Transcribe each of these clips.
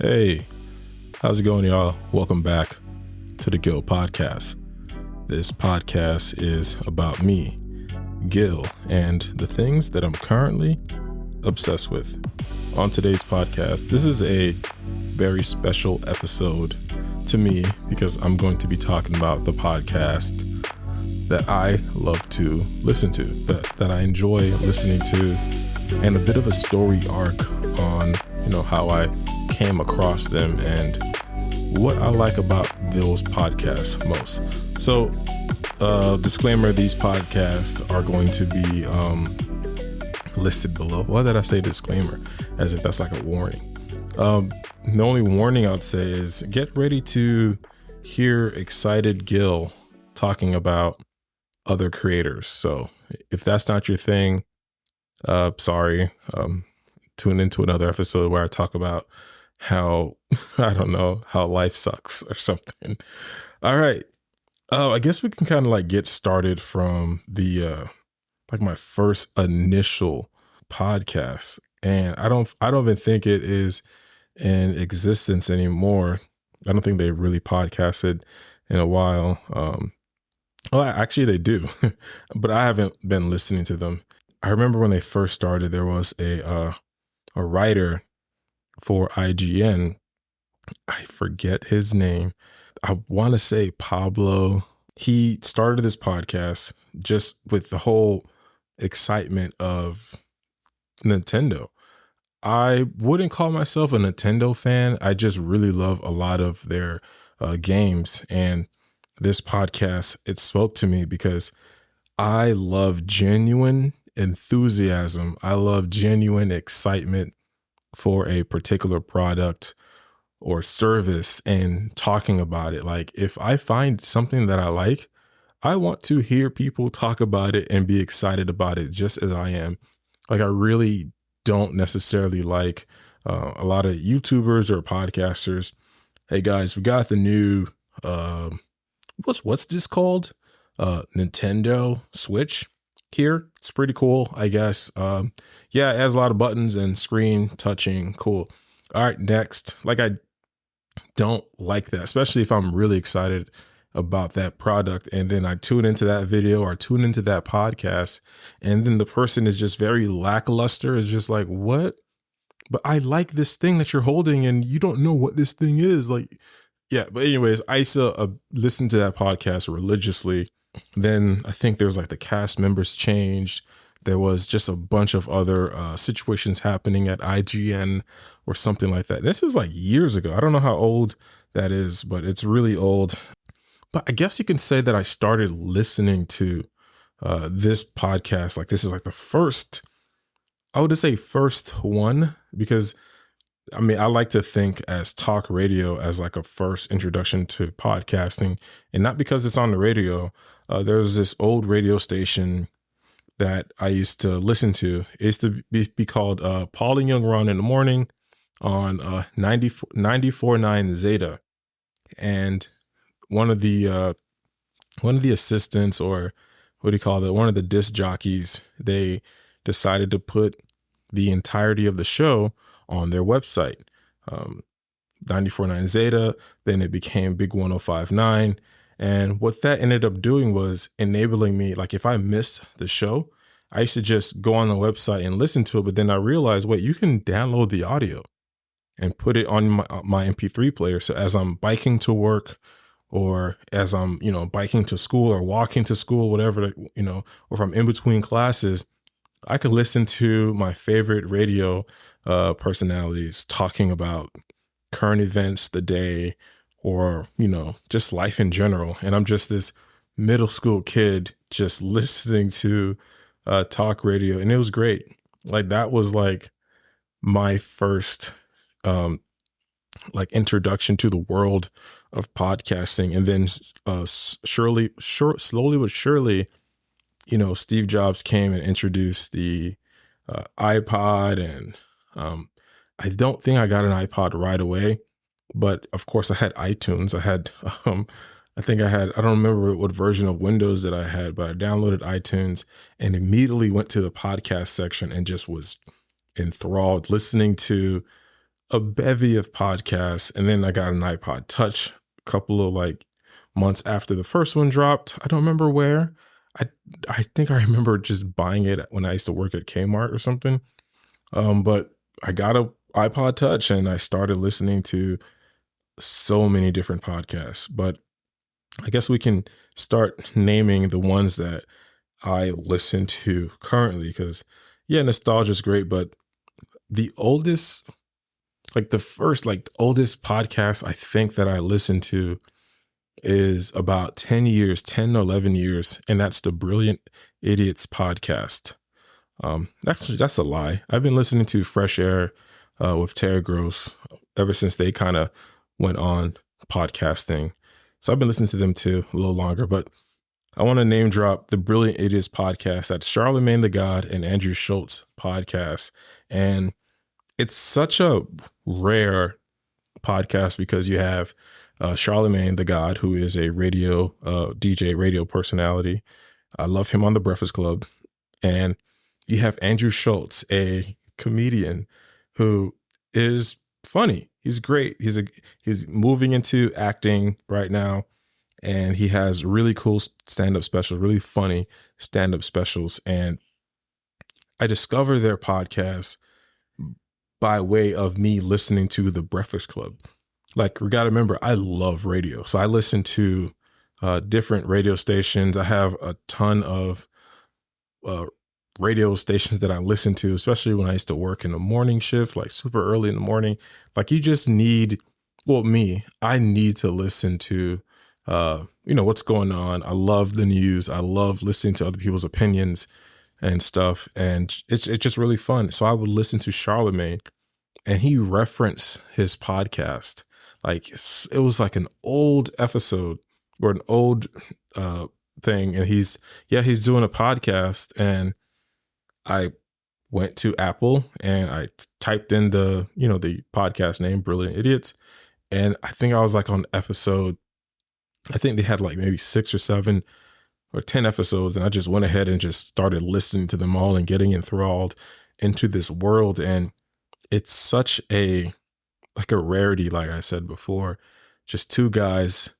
Hey, how's it going, y'all? Welcome back to the Gil Podcast. This podcast is about me, Gil, and the things that I'm currently obsessed with. On today's podcast, this is a very special episode to me because I'm going to be talking about the podcast that I love to listen to, that I enjoy listening to, and a bit of a story arc on, how I came across them and what I like about those podcasts most. So, disclaimer, these podcasts are going to be listed below. Why did I say disclaimer? As if that's like a warning. The only warning I'd say is get ready to hear excited Gil talking about other creators. So if that's not your thing, sorry. Tune into another episode where I talk about how, how life sucks or something. All right. I guess we can kind of get started from the, my first initial podcast. And I don't even think it is in existence anymore. I don't think they really podcasted in a while. Well, actually they do, but I haven't been listening to them. I remember when they first started, there was a writer for IGN. I forget his name. I want to say Pablo. He started this podcast just with the whole excitement of Nintendo. I wouldn't call myself a Nintendo fan. I just really love a lot of their games. And this podcast, it spoke to me because I love genuine enthusiasm. I love genuine excitement for a particular product or service and talking about it. Like if I find something that I like, I want to hear people talk about it and be excited about it just as I am. Like I really don't necessarily like a lot of YouTubers or podcasters. Hey guys, we got the new, what's this called? Nintendo Switch here. It's pretty cool, I guess. Yeah, it has a lot of buttons and screen touching. Cool. All right, next. I don't like that, especially if I'm really excited about that product. And then I tune into that video or tune into that podcast. And then the person is just very lackluster. It's just like, what? But I like this thing that you're holding and you don't know what this thing is. Yeah. But anyways, I used to listen to that podcast religiously. Then I think there was the cast members changed. There was just a bunch of other situations happening at IGN or something like that. This was years ago. I don't know how old that is, but it's really old. But I guess you can say that I started listening to this podcast. This is the first, I would just say first one, because I like to think as talk radio as a first introduction to podcasting, and not because it's on the radio. There's this old radio station that I used to listen to. It used to be called Paul and Young Ron in the morning on 94.9 Zeta. And one of the assistants, or what do you call it? One of the disc jockeys, they decided to put the entirety of the show on their website. 94.9 Zeta, then it became Big 105.9. And what that ended up doing was enabling me, if I missed the show, I used to just go on the website and listen to it. But then I realized, wait, you can download the audio and put it on my MP3 player. So as I'm biking to work, or as I'm, biking to school or walking to school, whatever, or if I'm in between classes, I could listen to my favorite radio personalities talking about current events, the day, or, just life in general. And I'm just this middle school kid just listening to talk radio. And it was great. That was my first introduction to the world of podcasting. And then slowly but surely, Steve Jobs came and introduced the iPod. And I don't think I got an iPod right away. But of course I had iTunes. I had, I don't remember what version of Windows that I had, but I downloaded iTunes and immediately went to the podcast section and just was enthralled listening to a bevy of podcasts. And then I got an iPod Touch a couple of like months after the first one dropped. I don't remember where. I I think I remember just buying it when I used to work at Kmart or something. But I got a iPod Touch and I started listening to so many different podcasts. But I guess we can start naming the ones that I listen to currently because, yeah, nostalgia is great. But the oldest, like the first, like the oldest podcast I think that I listened to is about 10 years, 10 or 11 years. And that's the Brilliant Idiots podcast. Actually, that's a lie. I've been listening to Fresh Air with Terry Gross ever since they kind of went on podcasting. So I've been listening to them too a little longer, but I want to name drop the Brilliant Idiots podcast. That's Charlemagne the God and Andrew Schultz podcast. And it's such a rare podcast because you have Charlemagne the God, who is a radio DJ, radio personality. I love him on The Breakfast Club. And you have Andrew Schultz, a comedian who is funny. He's great. He's moving into acting right now, and he has really cool stand-up specials, really funny stand-up specials. And I discovered their podcast by way of me listening to The Breakfast Club. Like, we got to remember, I love radio. So I listen to different radio stations. I have a ton of radio stations that I listen to, especially when I used to work in the morning shifts, like super early in the morning. Like, you just need, well, I need to listen to, what's going on. I love the news. I love listening to other people's opinions and stuff. And it's just really fun. So I would listen to Charlemagne, and he referenced his podcast. Like, it was like an old episode or an old thing. And he's doing a podcast, and I went to Apple and I typed in the podcast name, Brilliant Idiots. And I think I was like on episode, I think they had like maybe 6 or 7 or 10 episodes. And I just went ahead and just started listening to them all and getting enthralled into this world. And it's such a rarity, like I said before, just two guys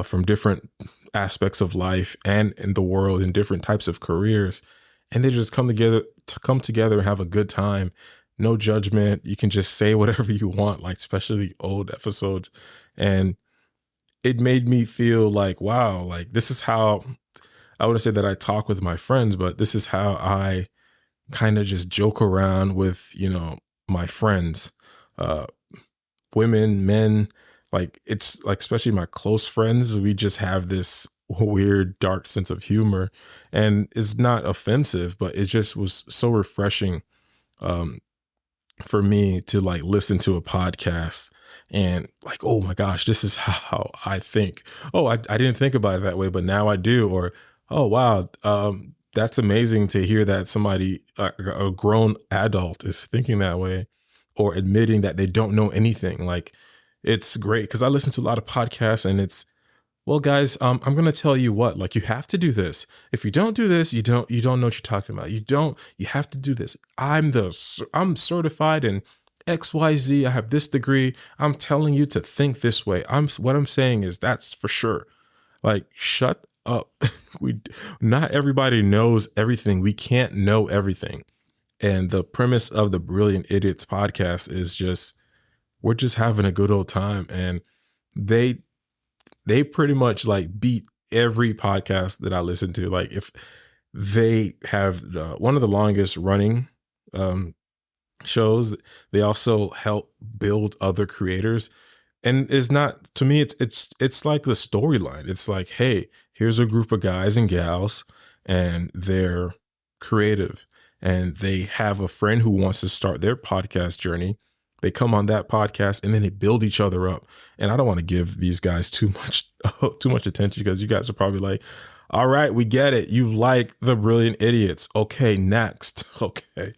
from different aspects of life and in the world in different types of careers. And they just come together and have a good time. No judgment. You can just say whatever you want, like especially the old episodes. And it made me feel like, wow, like this is how, I wouldn't say that I talk with my friends, but this is how I kind of just joke around with, my friends, women, men. Like, it's like, especially my close friends, we just have this weird, dark sense of humor, and it's not offensive, but it just was so refreshing for me to like listen to a podcast and like, oh my gosh, this is how I think. Oh, I didn't think about it that way, but now I do. Or, oh, wow, that's amazing to hear that somebody, a grown adult, is thinking that way or admitting that they don't know anything. Like, it's great because I listen to a lot of podcasts, and it's, well, guys, I'm going to tell you what, like, you have to do this. If you don't do this, you don't know what you're talking about. You have to do this. I'm certified in XYZ. I have this degree. I'm telling you to think this way. What I'm saying is that's for sure. Like, shut up. Not everybody knows everything. We can't know everything. And the premise of the Brilliant Idiots podcast is just, we're just having a good old time. And they pretty much like beat every podcast that I listen to. Like, if they have one of the longest running shows, they also help build other creators. And it's not, to me, it's like the storyline. It's like, hey, here's a group of guys and gals, and they're creative, and they have a friend who wants to start their podcast journey. They come on that podcast, and then they build each other up. And I don't want to give these guys too much attention, because you guys are probably like, all right, we get it. You like the Brilliant Idiots. Okay, next. Okay.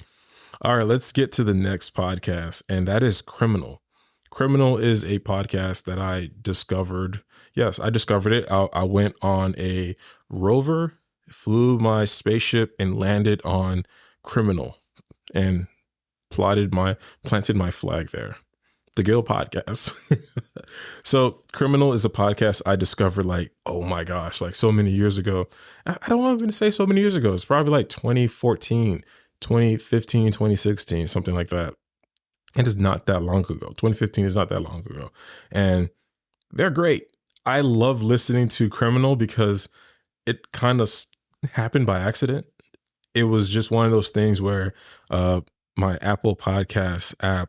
All right, let's get to the next podcast. And that is Criminal. Criminal is a podcast that I discovered. Yes, I discovered it. I went on a rover, flew my spaceship, and landed on Criminal, and planted my flag there. the Guild podcast. So Criminal is a podcast I discovered like, oh my gosh, like so many years ago. I don't want to say so many years ago. It's probably like 2014, 2015, 2016, something like that. And it's not that long ago. 2015 is not that long ago. And they're great. I love listening to Criminal because it kind of happened by accident. It was just one of those things where my Apple Podcast app,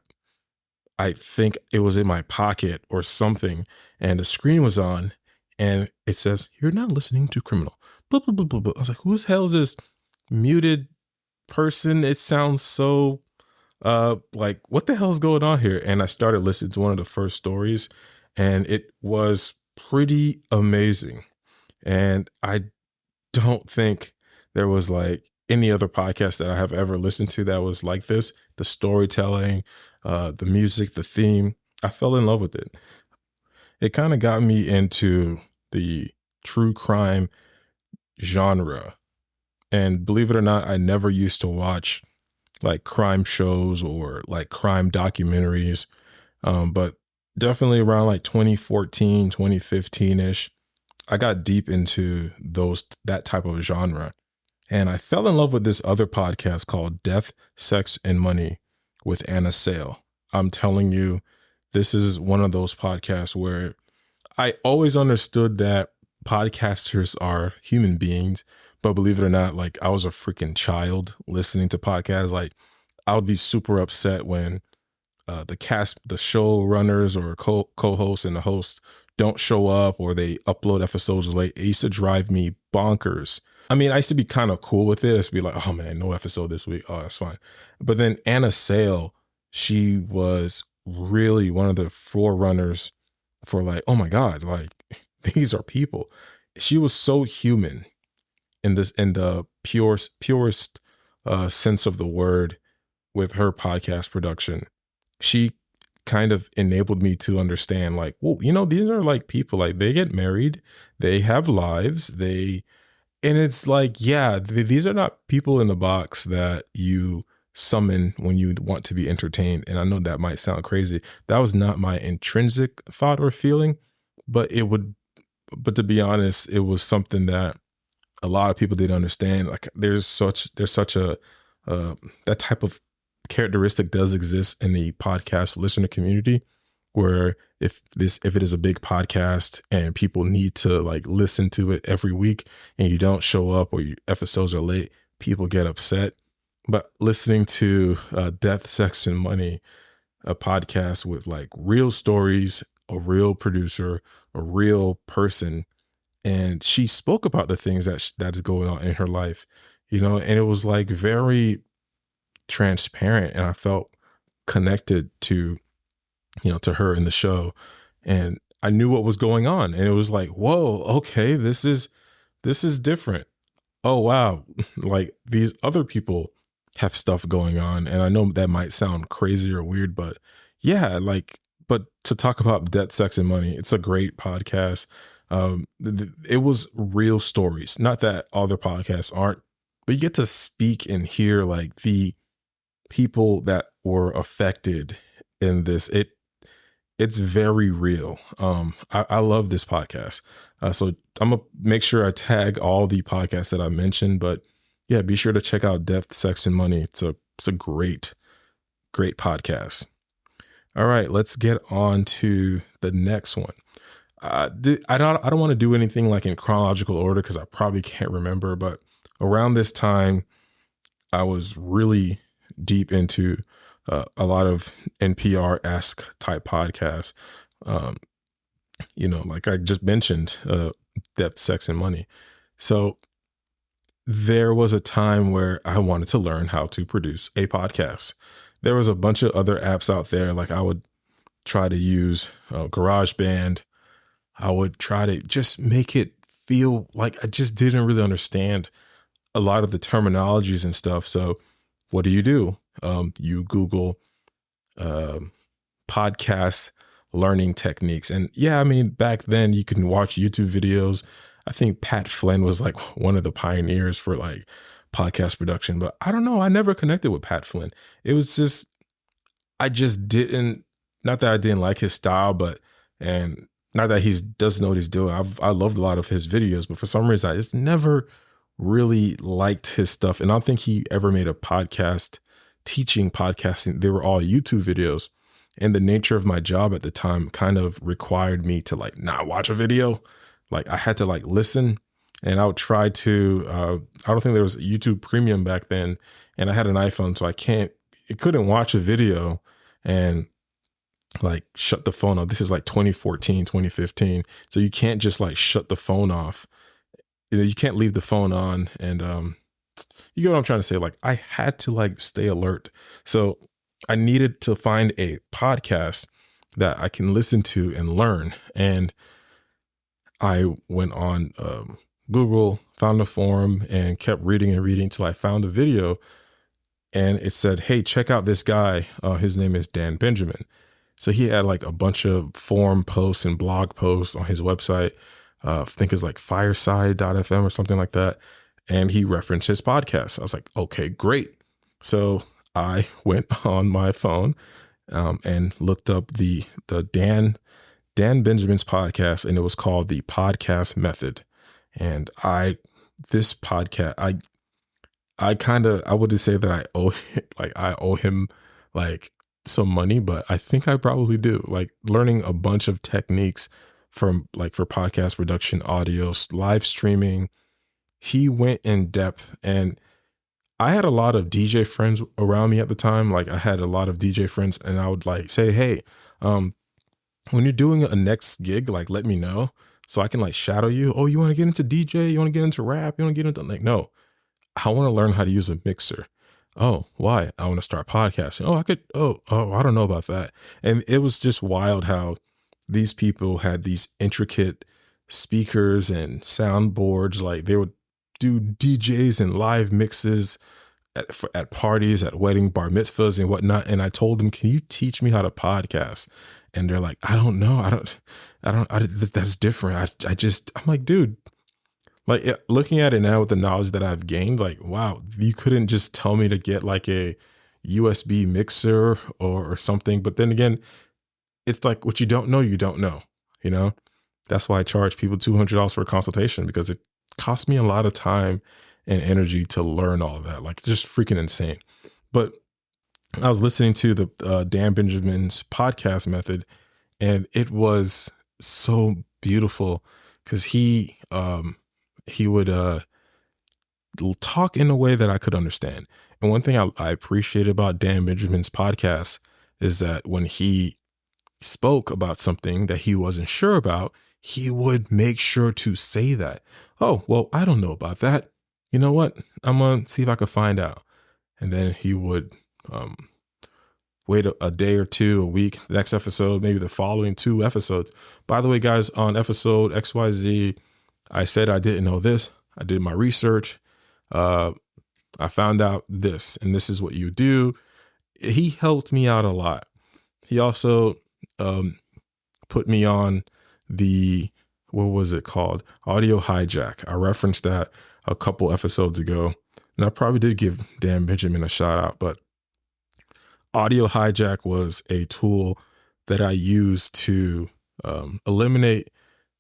I think it was in my pocket or something, and the screen was on, and it says, "You're now listening to Criminal." Blah, blah, blah, blah, blah. I was like, who's hell is this muted person? It sounds so like, what the hell is going on here? And I started listening to one of the first stories, and it was pretty amazing. And I don't think there was like any other podcast that I have ever listened to that was like this. The storytelling, the music, the theme, I fell in love with it. It kind of got me into the true crime genre. And believe it or not, I never used to watch like crime shows or like crime documentaries. But definitely around like 2014, 2015-ish, I got deep into that type of genre. And I fell in love with this other podcast called Death, Sex, and Money with Anna Sale. I'm telling you, this is one of those podcasts where I always understood that podcasters are human beings, but believe it or not, like I was a freaking child listening to podcasts. Like I would be super upset when the cast, the showrunners or co-hosts and the hosts don't show up or they upload episodes late. It used to drive me bonkers. I mean, I used to be kind of cool with it. It's be like, oh man, no episode this week. Oh, that's fine. But then Anna Sale, she was really one of the forerunners for like, oh my God, like these are people. She was so human in the purest sense of the word with her podcast production. She kind of enabled me to understand like, well, these are like people, like they get married, they have lives, and it's like, yeah, these are not people in the box that you summon when you want to be entertained. And I know that might sound crazy. That was not my intrinsic thought or feeling, but to be honest, it was something that a lot of people didn't understand. Like there's such a that type of characteristic does exist in the podcast listener community, where if it is a big podcast and people need to like listen to it every week and you don't show up or your episodes are late, people get upset. But listening to Death, Sex, and Money, a podcast with like real stories, a real producer, a real person, and she spoke about the things that's going on in her life, and it was like very transparent, and I felt connected to her in the show, and I knew what was going on, and it was like, whoa, okay, this is different. Oh wow, like these other people have stuff going on, and I know that might sound crazy or weird, but yeah, but to talk about Debt, Sex, and Money, it's a great podcast. It was real stories, not that other podcasts aren't, but you get to speak and hear like the people that were affected in this. It's very real. I love this podcast. So I'm gonna make sure I tag all the podcasts that I mentioned, but yeah, be sure to check out Death, Sex, and Money. It's a great podcast. All right, let's get on to the next one. I don't want to do anything like in chronological order because I probably can't remember, but around this time, I was really deep into a lot of NPR-esque type podcasts. Like I just mentioned, Death, Sex, and Money. So there was a time where I wanted to learn how to produce a podcast. There was a bunch of other apps out there. Like I would try to use GarageBand. I would try to just make it feel like I just didn't really understand a lot of the terminologies and stuff. So what do? You Google podcast learning techniques. And yeah, I mean, back then you can watch YouTube videos. I think Pat Flynn was like one of the pioneers for like podcast production, but I don't know. I never connected with Pat Flynn. It was just, I just didn't not that I didn't like his style, but and not that he doesn't know what he's doing. I loved a lot of his videos, but for some reason I just never really liked his stuff. And I don't think he ever made a podcast teaching podcasting. They were all YouTube videos. And the nature of my job at the time kind of required me to like not watch a video. Like I had to like listen, and I would try to, I don't think there was YouTube Premium back then. And I had an iPhone, so it couldn't watch a video and like shut the phone off. This is like 2014, 2015. So you can't just like shut the phone off. You can't leave the phone on. And you get what I'm trying to say? Like I had to like stay alert. So I needed to find a podcast that I can listen to and learn. And I went on Google, found a forum, and kept reading and reading till I found a video. And it said, hey, check out this guy. His name is Dan Benjamin. So he had like a bunch of forum posts and blog posts on his website. I think it's like fireside.fm or something like that. And he referenced his podcast. I was like, okay, great. So I went on my phone and looked up the Dan Benjamin's podcast, and it was called The Podcast Method. And this podcast, I wouldn't say that I owe him like some money, but I think I probably do. Like learning a bunch of techniques for podcast production, audio, live streaming. He went in depth, and I had a lot of DJ friends around me at the time. Like I had a lot of DJ friends, and I would like say, hey, when you're doing a next gig, like let me know so I can like shadow you. Oh, you want to get into DJ? You want to get into rap? You want to get into like, no, I want to learn how to use a mixer. Oh, why? I want to start podcasting. Oh, I could. Oh, I don't know about that. And it was just wild how these people had these intricate speakers and soundboards. Like they would do DJs and live mixes at parties, at wedding, bar mitzvahs and whatnot. And I told them, can you teach me how to podcast? And they're like, I don't know. That's different. I'm like, dude, like looking at it now with the knowledge that I've gained, like, wow, you couldn't just tell me to get like a USB mixer or something. But then again, it's like what you don't know, you know? That's why I charge people $200 for a consultation, because it cost me a lot of time and energy to learn all of that. Like just freaking insane. But I was listening to the Dan Benjamin's podcast method, and it was so beautiful because he would talk in a way that I could understand. And one thing I appreciate about Dan Benjamin's podcast is that when he spoke about something that he wasn't sure about, he would make sure to say that. Oh, well, I don't know about that. You know what? I'm going to see if I could find out. And then he would wait a day or two, a week, the next episode, maybe the following 2 episodes. By the way, guys, on episode XYZ, I said I didn't know this. I did my research. I found out this, and this is what you do. He helped me out a lot. He also put me on what was it called? Audio Hijack. I referenced that a couple episodes ago, and I probably did give Dan Benjamin a shout out, but Audio Hijack was a tool that I used to eliminate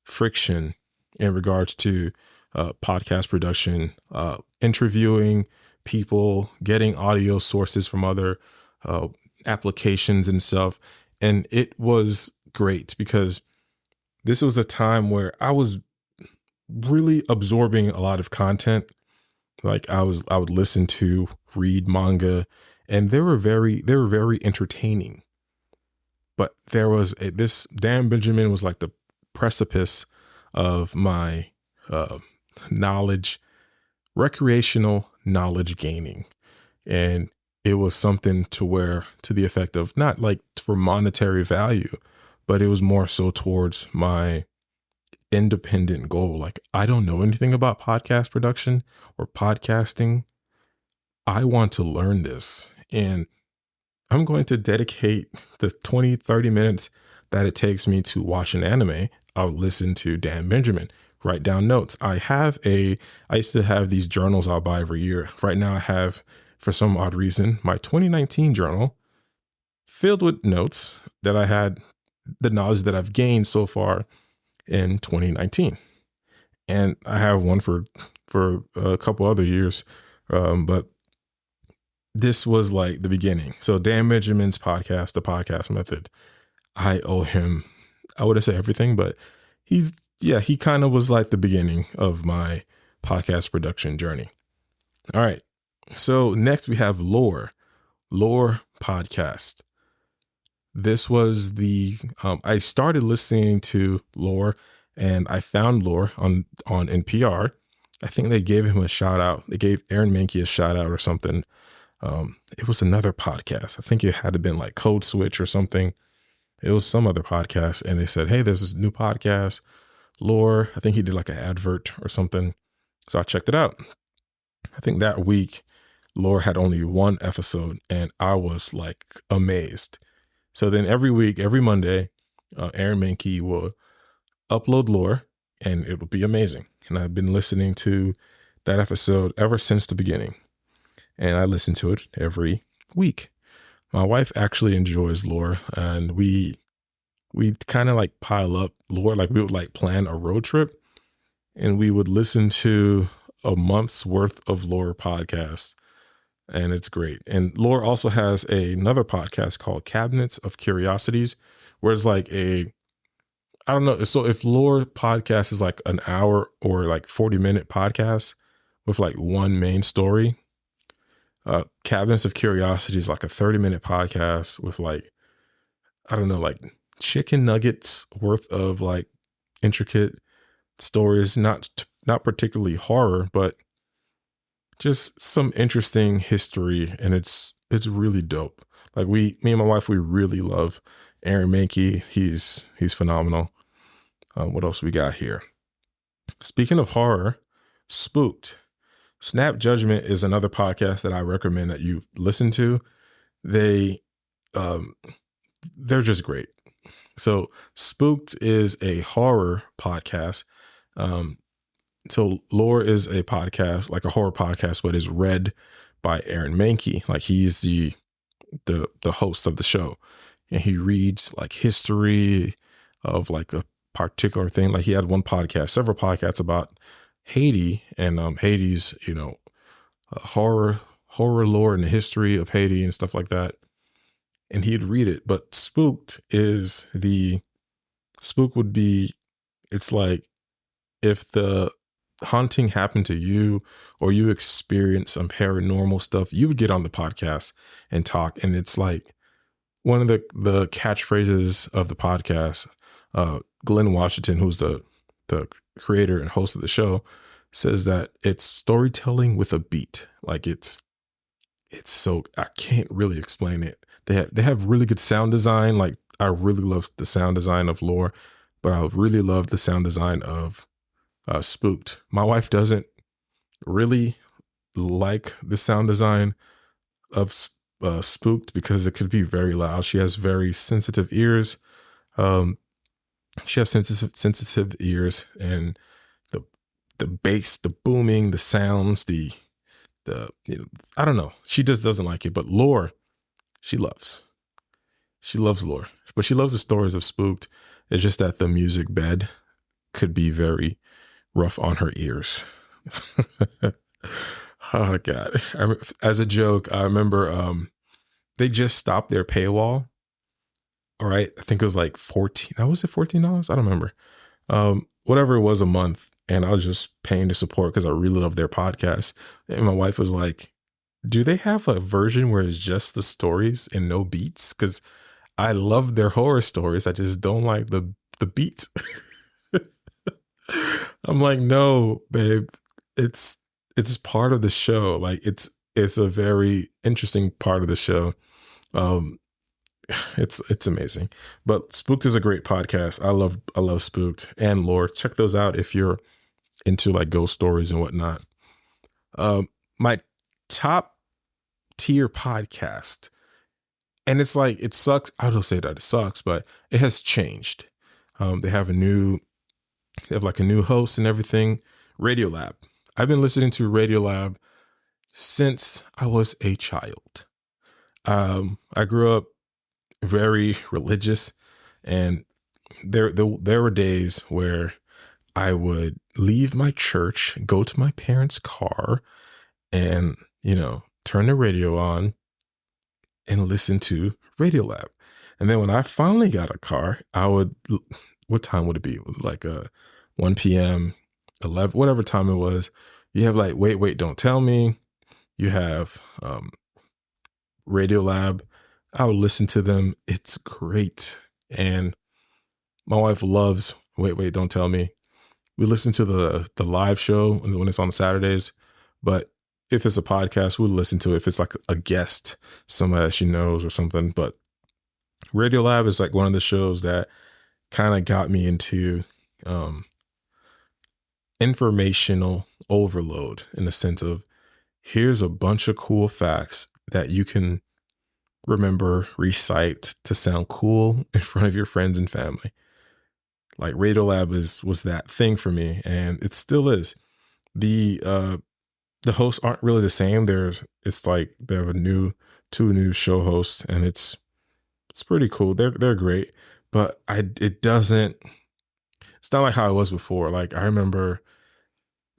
friction in regards to podcast production, interviewing people, getting audio sources from other applications and stuff. And it was great because this was a time where I was really absorbing a lot of content. Like I would listen to, read manga, and they were very entertaining. But there was this Dan Benjamin was like the precipice of my recreational knowledge gaining. And it was something to the effect of not like for monetary value, but it was more so towards my independent goal. Like, I don't know anything about podcast production or podcasting. I want to learn this, and I'm going to dedicate the 20, 30 minutes that it takes me to watch an anime. I'll listen to Dan Benjamin, write down notes. I used to have these journals I'll buy every year. Right now I have, for some odd reason, my 2019 journal filled with notes that I had, the knowledge that I've gained so far in 2019. And I have one for a couple other years. But this was like the beginning. So Dan Benjamin's podcast, The Podcast Method, I owe him, I wouldn't say everything, but he kind of was like the beginning of my podcast production journey. All right. So next we have Lore Podcast. This was I started listening to Lore, and I found Lore on NPR. I think they gave him a shout out. They gave Aaron Mahnke a shout out or something. It was another podcast. I think it had to been like Code Switch or something. It was some other podcast, and they said, hey, there's this new podcast, Lore. I think he did like an advert or something. So I checked it out. I think that week, Lore had only one episode, and I was like amazed. So then every week, every Monday, Aaron Mahnke will upload Lore, and it will be amazing. And I've been listening to that episode ever since the beginning. And I listen to it every week. My wife actually enjoys Lore, and we kind of like pile up Lore. Like we would like plan a road trip, and we would listen to a month's worth of Lore podcasts, and it's great. And Lore also has another podcast called Cabinets of Curiosities, where it's like I don't know. So if Lore podcast is like an hour or like 40-minute podcast with like one main story, Cabinets of Curiosity is like a 30-minute podcast with like, I don't know, like chicken nuggets worth of like intricate stories, not particularly horror, but just some interesting history. And it's really dope. Like me and my wife, we really love Aaron Mahnke. He's phenomenal. What else we got here? Speaking of horror, Spooked. Snap Judgment is another podcast that I recommend that you listen to. They're just great. So Spooked is a horror podcast. So Lore is a podcast, like a horror podcast, but is read by Aaron Mahnke. Like he's the host of the show, and he reads like history of like a particular thing. Like he had several podcasts about Haiti, and Haiti's, horror lore and the history of Haiti and stuff like that. And he'd read it. But Spook would be, it's like if the haunting happened to you or you experience some paranormal stuff, you would get on the podcast and talk. And it's like one of the catchphrases of the podcast, Glenn Washington, who's the creator and host of the show, says that it's storytelling with a beat. Like it's so, I can't really explain it. They have really good sound design. Like I really love the sound design of Lore, but I really love the sound design of Spooked. My wife doesn't really like the sound design of Spooked because it could be very loud. She has very sensitive ears. She has sensitive ears, and the bass, the booming, the sounds, I don't know. She just doesn't like it. But Lore, she loves Lore, but she loves the stories of Spooked. It's just that the music bed could be very rough on her ears. Oh God. As a joke, I remember they just stopped their paywall. All right. I think it was like $14. Was it $14? I don't remember. Whatever it was a month. And I was just paying to support because I really love their podcast. And my wife was like, do they have a version where it's just the stories and no beats? Because I love their horror stories. I just don't like the beats. I'm like, no, babe, it's part of the show. Like it's a very interesting part of the show. It's amazing. But Spooked is a great podcast. I love Spooked and Lore. Check those out if you're into like ghost stories and whatnot. My top tier podcast, and it's like, it sucks. I don't say that it sucks, but it has changed. They have a new host and everything. Radiolab. I've been listening to Radiolab since I was a child. I grew up very religious, and there were days where I would leave my church, go to my parents' car, and turn the radio on and listen to Radiolab. And then when I finally got a car, I would, what time would it be? Like 1 p.m., 11, whatever time it was. You have like, wait, don't tell me. You have Radiolab. I would listen to them. It's great. And my wife loves Wait, Don't Tell Me. We listen to the live show when it's on Saturdays, but if it's a podcast, we'll listen to it if it's like a guest, somebody that she knows or something. But Radiolab is like one of the shows that kind of got me into informational overload, in the sense of, here's a bunch of cool facts that you can remember, recite to sound cool in front of your friends and family. Like Radiolab was that thing for me, and it still is. The hosts aren't really the same. It's like they have two new show hosts, and it's pretty cool. They're great, but it's not like how it was before. Like, I remember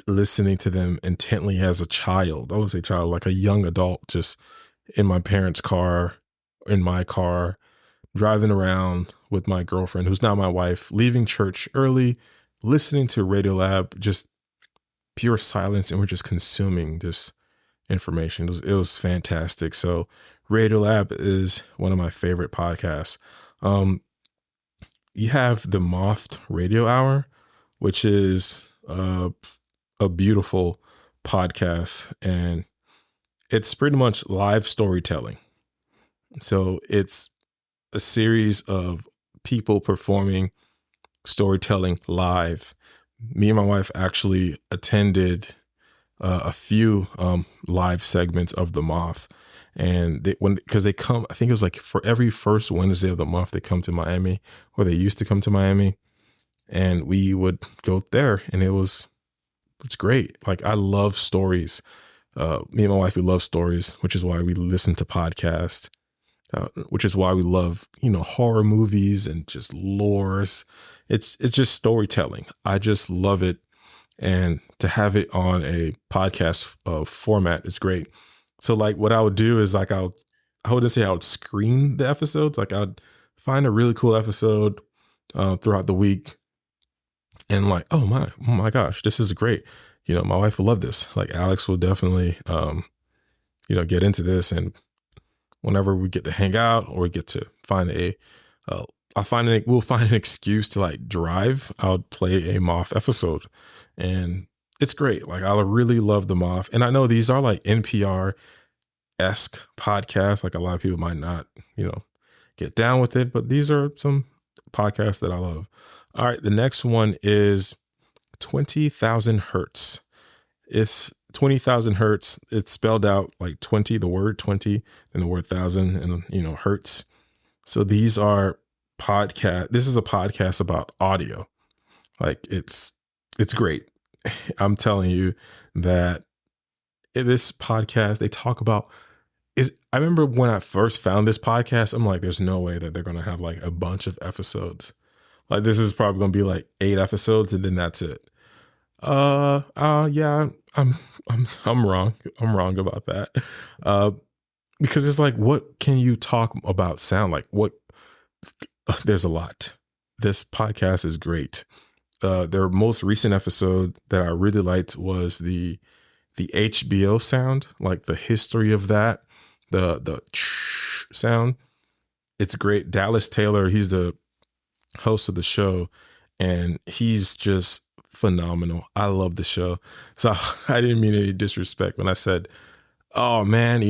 listening to them intently as a child. I would say child, like a young adult, just in my parents' car, in my car, driving around with my girlfriend, who's now my wife, leaving church early, listening to Radiolab, just pure silence, and we're just consuming this information. It was fantastic. So Radiolab is one of my favorite podcasts. You have the Moth Radio Hour, which is a beautiful podcast, and it's pretty much live storytelling. So it's a series of people performing storytelling live. Me and my wife actually attended a few live segments of the Moth, and because they come, I think it was like for every first Wednesday of the month, they come to Miami, or they used to come to Miami, and we would go there, and it's great. Like, I love stories. Me and my wife, we love stories, which is why we listen to podcasts. Which is why we love, horror movies and just lores. It's just storytelling. I just love it. And to have it on a podcast format is great. So like what I would do is like, I wouldn't say I would screen the episodes. Like, I'd find a really cool episode throughout the week, and like, oh my gosh, this is great. My wife will love this. Like, Alex will definitely, get into this. And whenever we get to hang out, or we get to find we'll find an excuse to like drive, I'll play a Moth episode, and it's great. Like, I really love the Moth. And I know these are like NPR-esque podcasts. Like, a lot of people might not, get down with it, but these are some podcasts that I love. All right. The next one is 20,000 Hertz. It's 20,000 Hertz. It's spelled out like 20, the word 20, and the word 1,000, and, Hertz. So these are this is a podcast about audio. Like, it's great. I'm telling you that in this podcast, they talk about I remember when I first found this podcast, I'm like, there's no way that they're going to have like a bunch of episodes. Like, this is probably going to be like 8 episodes, and then that's it. Yeah, I'm wrong. I'm wrong about that. Because it's like, what can you talk about sound like? There's a lot. This podcast is great. Their most recent episode that I really liked was the HBO sound, like the history of that, the sound. It's great. Dallas Taylor, he's the host of the show, and he's just phenomenal. I love the show. So I didn't mean any disrespect when I said, oh man,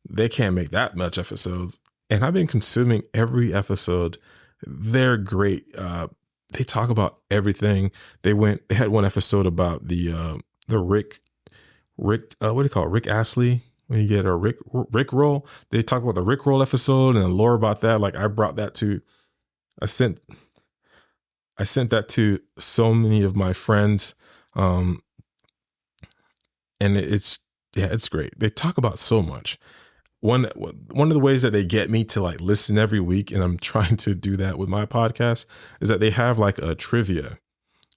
they can't make that much episodes. And I've been consuming every episode. They're great. They talk about everything. They had one episode about the Rick, what do you call it? Rick Astley. When you get a Rick roll, they talk about the Rick roll episode and the lore about that. Like, I sent that to so many of my friends. And it's great. They talk about so much. one of the ways that they get me to like listen every week, and I'm trying to do that with my podcast, is that they have like a trivia.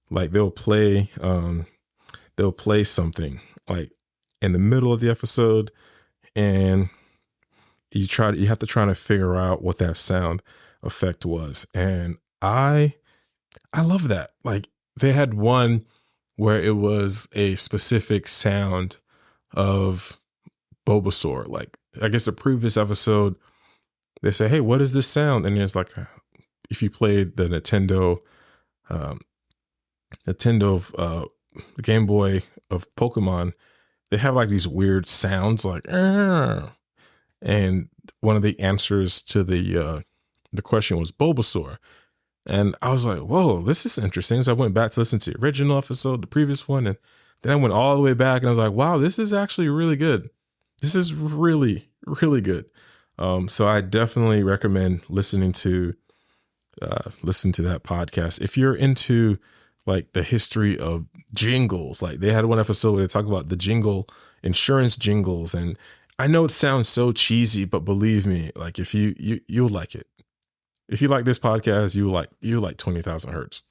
Like they'll play something like in the middle of the episode, and you have to try to figure out what that sound effect was. And I love that. Like they had one where it was a specific sound of Bulbasaur. Like I guess the previous episode, they say, "Hey, what is this sound?" And it's like, if you played the um, the Game Boy of Pokemon, they have like these weird sounds, like, "Arr." And one of the answers to the question was Bulbasaur. And I was like, whoa, this is interesting. So I went back to listen to the original episode, the previous one, and then I went all the way back and I was like, wow, this is actually really good. This is really, really good. So I definitely recommend listening to that podcast. If you're into like the history of jingles, like they had one episode where they talk about the insurance jingles. And I know it sounds so cheesy, but believe me, like if you'll like it. If you like this podcast, you like 20,000 Hertz.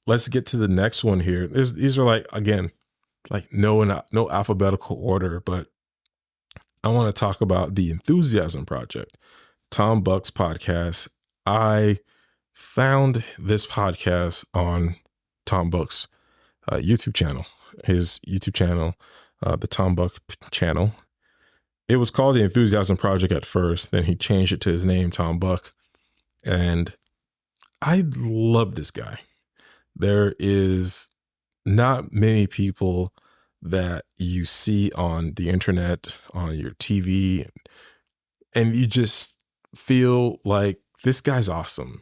Let's get to the next one here. These are like, again, like no alphabetical order, but I want to talk about the Enthusiasm Project, Tom Buck's podcast. I found this podcast on Tom Buck's YouTube channel, his YouTube channel, the Tom Buck channel. It was called the Enthusiasm Project at first. Then he changed it to his name, Tom Buck. And I love this guy. There is not many people that you see on the internet, on your TV, and you just feel like this guy's awesome.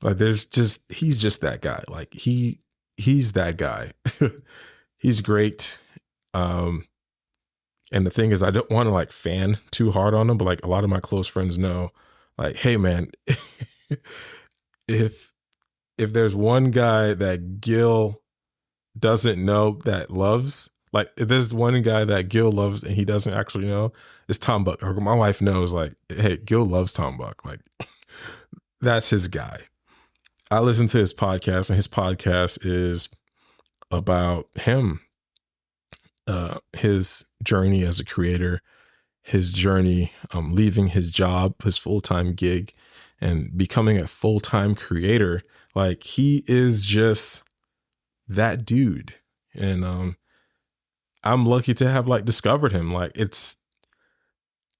Like he's just that guy. Like he's that guy. He's great. And the thing is, I don't want to like fan too hard on him, but like a lot of my close friends know, like, hey man, if there's one guy that Gil doesn't know that loves, like if there's one guy that Gil loves and he doesn't actually know, it's Tom Buck. Or my wife knows, like, hey, Gil loves Tom Buck. Like that's his guy. I listen to his podcast, and his podcast is about him, his journey as a creator, his journey leaving his job, his full-time gig, and becoming a full-time creator. Like he is just that dude. And I'm lucky to have like discovered him.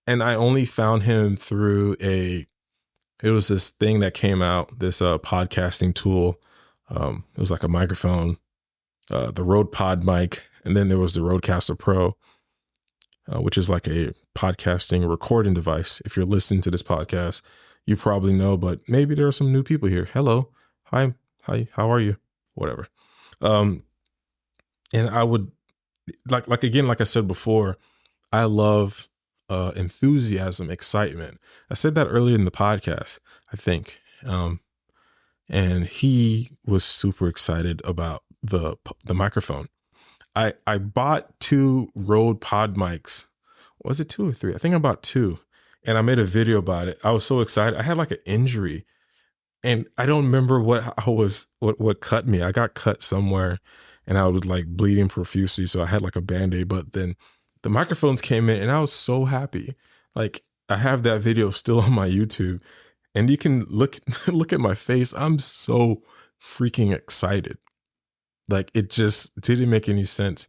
And I only found him through it was this thing that came out, this podcasting tool. It was like a microphone, the Rode Pod mic, and then there was the Rodecaster Pro, which is like a podcasting recording device. If you're listening to this podcast, you probably know, but maybe there are some new people here. Hello. Hi, how are you? Whatever. And I would again, like I said before, I love enthusiasm, excitement. I said that earlier in the podcast, I think. And he was super excited about the microphone. I bought 2 Rode Pod mics. Was it 2 or 3? I think I bought 2, and I made a video about it. I was so excited. I had like an injury, and I don't remember what cut me. I got cut somewhere, and I was like bleeding profusely. So I had like a Band-Aid, but then the microphones came in and I was so happy. Like I have that video still on my YouTube, and you can look at my face. I'm so freaking excited. Like it just didn't make any sense.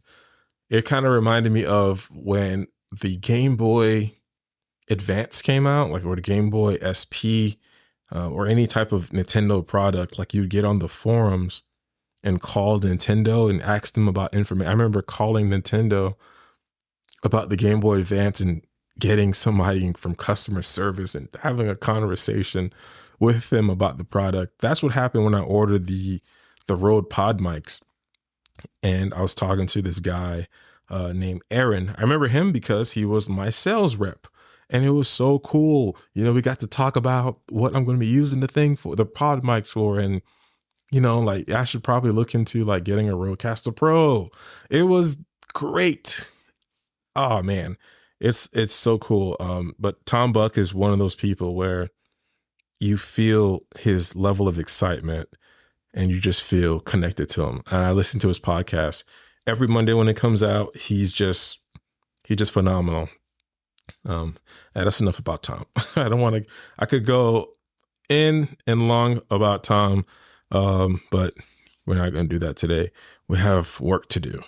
It kind of reminded me of when the Game Boy Advance came out, like, or the Game Boy SP, or any type of Nintendo product. Like you'd get on the forums and call Nintendo and ask them about information. I remember calling Nintendo about the Game Boy Advance and getting somebody from customer service and having a conversation with them about the product. That's what happened when I ordered the Rode Pod mics. And I was talking to this guy named Aaron. I remember him because he was my sales rep. And it was so cool. You know, we got to talk about what I'm going to be using the pod mics for. And, you know, like I should probably look into like getting a Rodecaster Pro. It was great. Oh man. It's so cool. But Tom Buck is one of those people where you feel his level of excitement and you just feel connected to him. And I listen to his podcast every Monday when it comes out. He's just phenomenal. And that's enough about Tom. I don't want to. I could go in and long about Tom, but we're not going to do that today. We have work to do.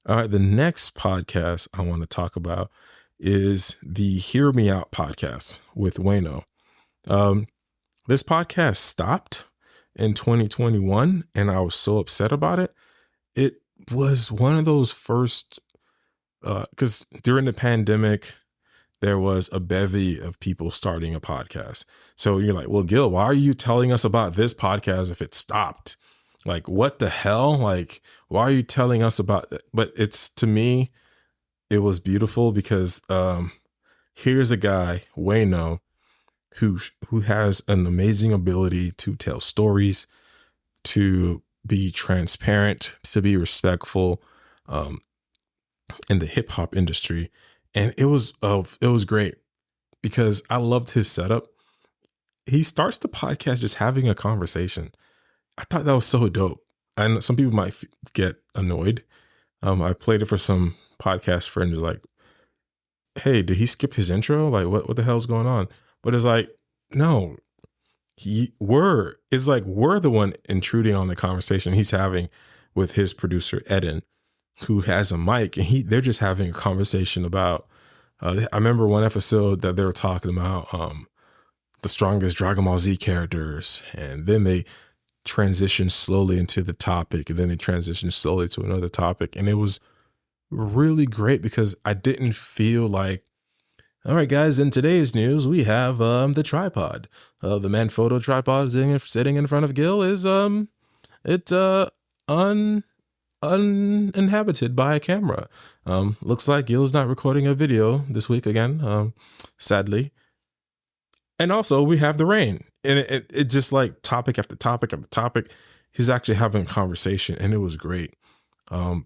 All right, the next podcast I want to talk about is the Hear Me Out podcast with Wayno. This podcast stopped in 2021, and I was so upset about it. It was one of those first, because during the pandemic, there was a bevy of people starting a podcast. So you're like, well, Gil, why are you telling us about this podcast if it stopped? Like, what the hell? Like, why are you telling us about it? But it's, to me, it was beautiful because here's a guy, Wayno, who has an amazing ability to tell stories, to be transparent, to be respectful in the hip hop industry. And it was great because I loved his setup. He starts the podcast just having a conversation. I thought that was so dope. And some people might get annoyed. I played it for some podcast friends, like, hey, did he skip his intro? Like, what the hell's going on? But it's like, no, we're the one intruding on the conversation he's having with his producer, Eden, who has a mic, and they're just having a conversation about, I remember one episode that they were talking about the strongest Dragon Ball Z characters, and then they transitioned slowly into the topic, and then they transitioned slowly to another topic. And it was really great because I didn't feel like, all right, guys, in today's news, we have the tripod. The Manfrotto tripod sitting in front of Gil is uninhabited by a camera. Looks like Gil's not recording a video this week again, sadly. And also we have the rain, and it just like topic after topic after topic. He's actually having a conversation, and it was great. I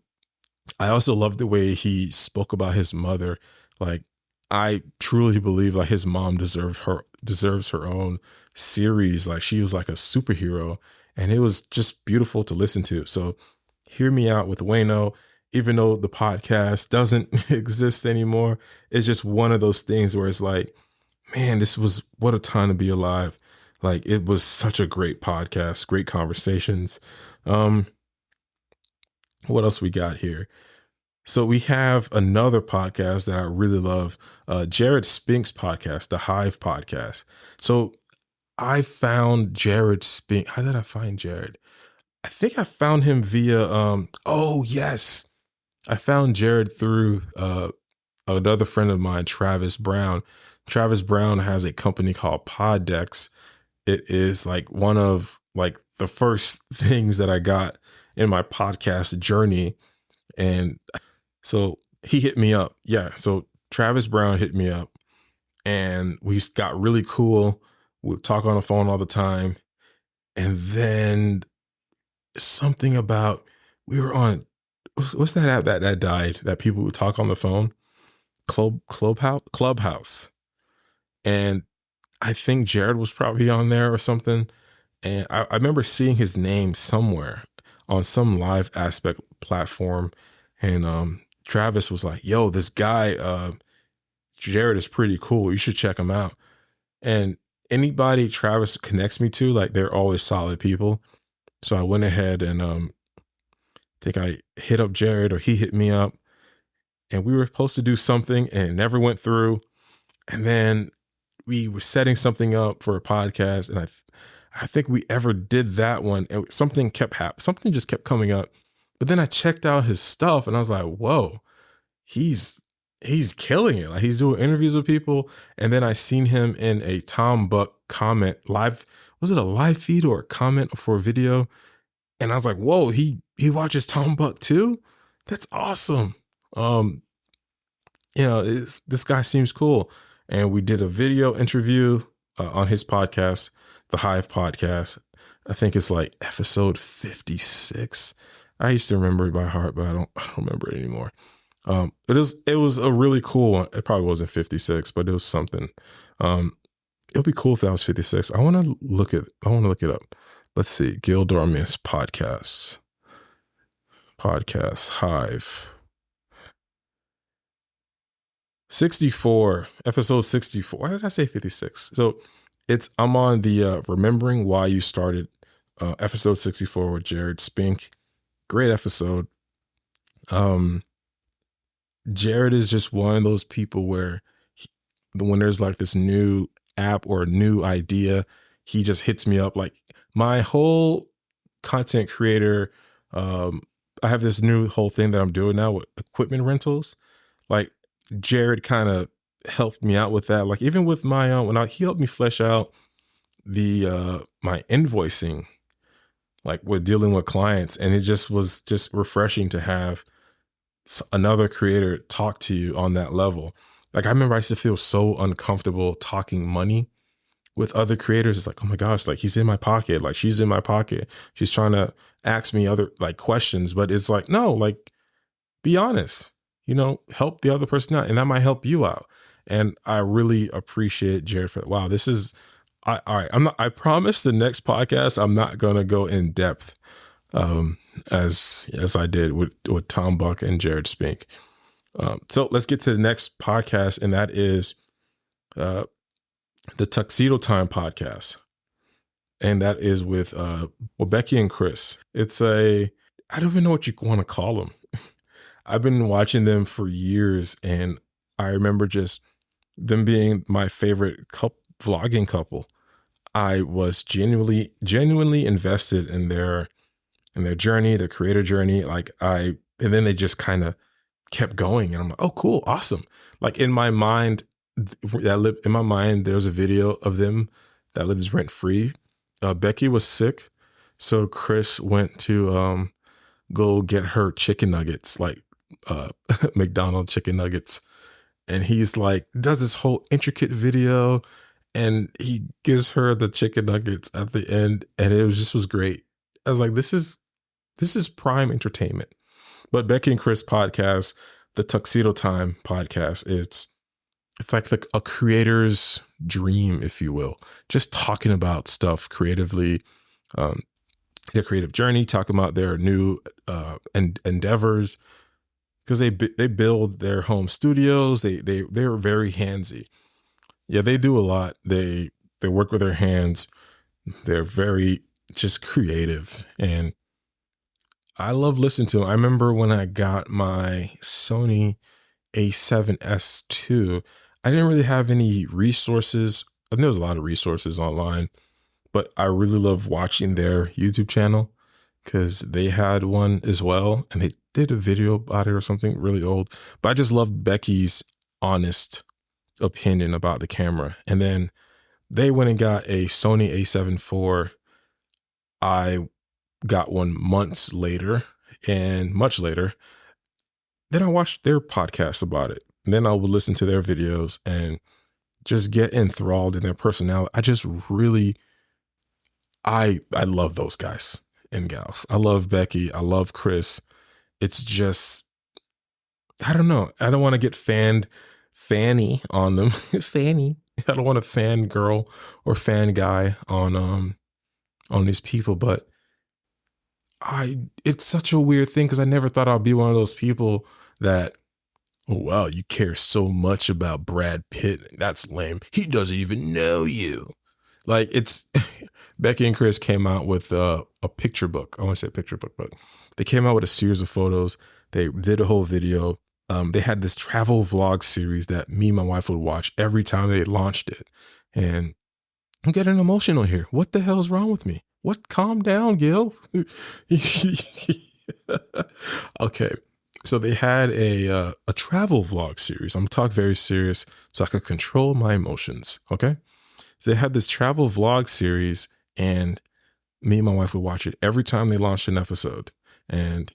also loved the way he spoke about his mother. Like, I truly believe like his mom deserves her own series. Like, she was like a superhero, and it was just beautiful to listen to. So Hear Me Out with Wayno, even though the podcast doesn't exist anymore, it's just one of those things where it's like, man, what a time to be alive. Like, it was such a great podcast, great conversations. What else we got here? So we have another podcast that I really love, Jared Spink's podcast, the Hive podcast. So I found Jared Spink. How did I find Jared? I think I found him via, oh yes, I found Jared through another friend of mine, Travis Brown. Travis Brown has a company called Poddex. It is like one of like the first things that I got in my podcast journey. And so he hit me up. Yeah. So Travis Brown hit me up, and we got really cool. We'd talk on the phone all the time. And then something about, we were on, what's that app that died, that people would talk on the phone? Clubhouse. And I think Jared was probably on there or something. And I remember seeing his name somewhere on some live aspect platform. And Travis was like, yo, this guy, Jared is pretty cool. You should check him out. And anybody Travis connects me to, like, they're always solid people. So I went ahead and I think I hit up Jared, or he hit me up, and we were supposed to do something and it never went through. And then we were setting something up for a podcast, and I think we ever did that one, and something kept happening. Something just kept coming up. But then I checked out his stuff, and I was like, whoa, he's killing it. Like, he's doing interviews with people. And then I seen him in a Tom Buck comment live. Was it a live feed or a comment for a video? And I was like, whoa, he watches Tom Buck too? That's awesome. This guy seems cool. And we did a video interview on his podcast, the Hive podcast. I think it's like episode 56. I used to remember it by heart, but I don't remember it anymore. It was a really cool one. It probably wasn't 56, but it was something. It would be cool if that was 56. I want to look it up. Let's see. Gil Dormius podcast Hive 64, episode 64. Why did I say 56? So I'm on the remembering why you started episode 64 with Jared Spink. Great episode. Jared is just one of those people where when there's like this new app or a new idea, he just hits me up. Like my whole content creator, I have this new whole thing that I'm doing now with equipment rentals. Like Jared kind of helped me out with that. Like even with my he helped me flesh out the my invoicing, like with dealing with clients, and it just was just refreshing to have another creator talk to you on that level. Like I remember I used to feel so uncomfortable talking money with other creators. It's like, oh my gosh, like he's in my pocket, like she's in my pocket, she's trying to ask me other like questions, but it's like, no, like be honest, help the other person out, and that might help you out. And I really appreciate Jared for that. Wow, this is all right. I promise the next podcast I'm not gonna go in depth as I did with Tom Buck and Jared Spink. So let's get to the next podcast, and that is the Tuxedo Time podcast, and that is with Becky and Chris. I don't even know what you want to call them. I've been watching them for years, and I remember just them being my favorite vlogging couple. I was genuinely invested in their journey, their creator journey. And then they just kind of kept going, and I'm like, oh, cool, awesome. Like in my mind, there's a video of them that lives rent free. Becky was sick, so Chris went to go get her chicken nuggets, like McDonald's chicken nuggets, and he's like does this whole intricate video, and he gives her the chicken nuggets at the end, and it was great. I was like, this is prime entertainment. But Becky and Chris podcast, the Tuxedo Time podcast, it's like a creator's dream, if you will. Just talking about stuff creatively, their creative journey, talking about their new endeavors, because they build their home studios. They're very handsy. Yeah, they do a lot. They work with their hands. They're very just creative, and I love listening to them. I remember when I got my Sony A7S II, I didn't really have any resources. I think there was a lot of resources online, but I really love watching their YouTube channel because they had one as well, and they did a video about it or something really old. But I just loved Becky's honest opinion about the camera. And then they went and got a Sony A7 IV. I got one months later, and much later. Then I watched their podcast about it. And then I would listen to their videos and just get enthralled in their personality. I just really, I love those guys and gals. I love Becky. I love Chris. It's just, I don't know. I don't want to get fanny on them. Fanny. I don't want to fan girl or fan guy on these people, but it's such a weird thing because I never thought I'd be one of those people that, oh wow, you care so much about Brad Pitt. That's lame. He doesn't even know you. Like it's Becky and Chris came out with a picture book. I want to say picture book, but they came out with a series of photos. They did a whole video. They had this travel vlog series that me and my wife would watch every time they launched it. And I'm getting emotional here. What the hell is wrong with me? What? Calm down, Gil. Okay. So they had a travel vlog series. I'm gonna talk very serious so I could control my emotions. Okay. So they had this travel vlog series, and me and my wife would watch it every time they launched an episode. And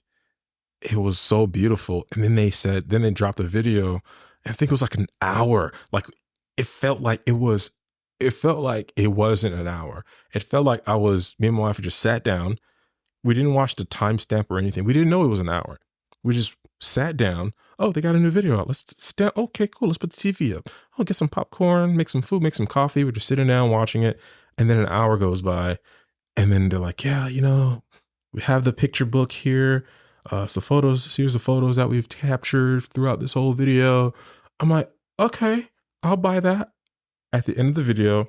it was so beautiful. And then they dropped a video. I think it was like an hour. Like it felt like it wasn't an hour. It felt like me and my wife just sat down. We didn't watch the timestamp or anything. We didn't know it was an hour. We just sat down. Oh, they got a new video out. Let's sit down. Okay, cool. Let's put the TV up. Oh, get some popcorn, make some food, make some coffee. We're just sitting down watching it. And then an hour goes by. And then they're like, yeah, we have the picture book here. So here's the photos that we've captured throughout this whole video. I'm like, okay, I'll buy that. At the end of the video,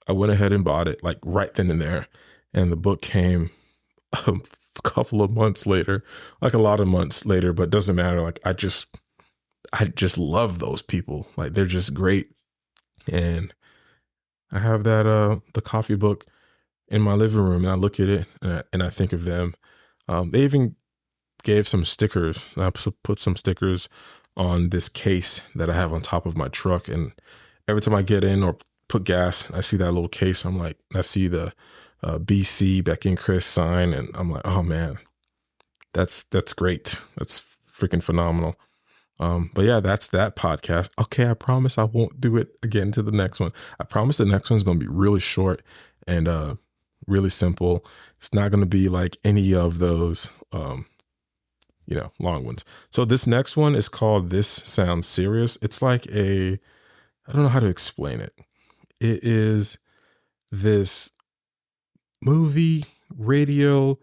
I went ahead and bought it like right then and there. And the book came a couple of months later, like a lot of months later, but doesn't matter. Like I just love those people. Like they're just great. And I have that, the coffee book in my living room, and I look at it and I think of them. They even gave some stickers. I put some stickers on this case that I have on top of my truck. And every time I get in or put gas, I see that little case. I'm like, I see the BC Becky and Chris sign, and I'm like, oh man, that's great. That's freaking phenomenal. But yeah, that's that podcast. Okay, I promise I won't do it again to the next one. I promise the next one's going to be really short and really simple. It's not going to be like any of those long ones. So this next one is called This Sounds Serious. It's like I don't know how to explain it. It is this movie, radio,